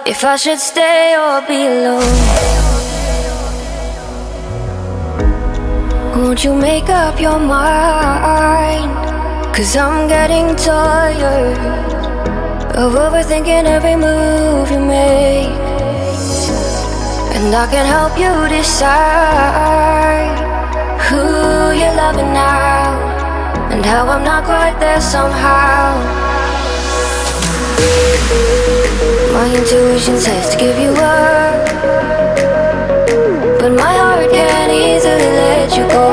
if I should stay or be alone. Won't you make up your mind? 'Cause I'm getting tired of overthinking every move you make. And I can help you decide who you're loving now, and how I'm not quite there somehow. My intuition says to give you up, but my heart can't easily let you go.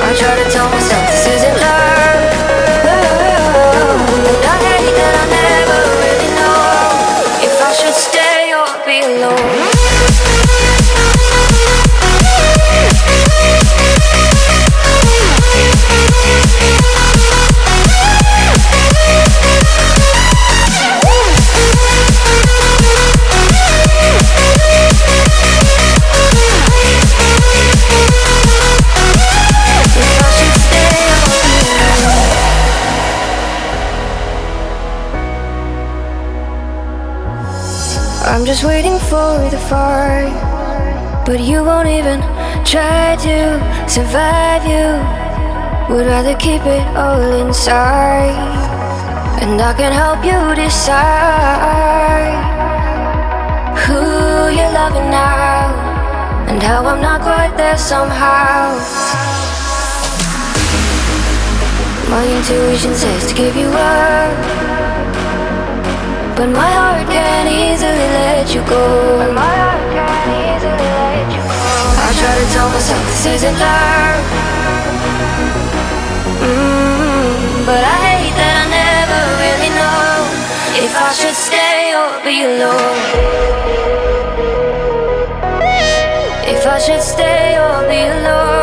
I try to tell myself this isn't love, but I hate that I never really know if I should stay or be alone. I'm just waiting for the fire, but you won't even try to survive. You would rather keep it all inside, and I can help you decide who you're loving now, and how I'm not quite there somehow. My intuition says to give you up, but my heart can't easily let you go. I try to tell myself this isn't love, but I hate that I never really know if I should stay or be alone. If I should stay or be alone.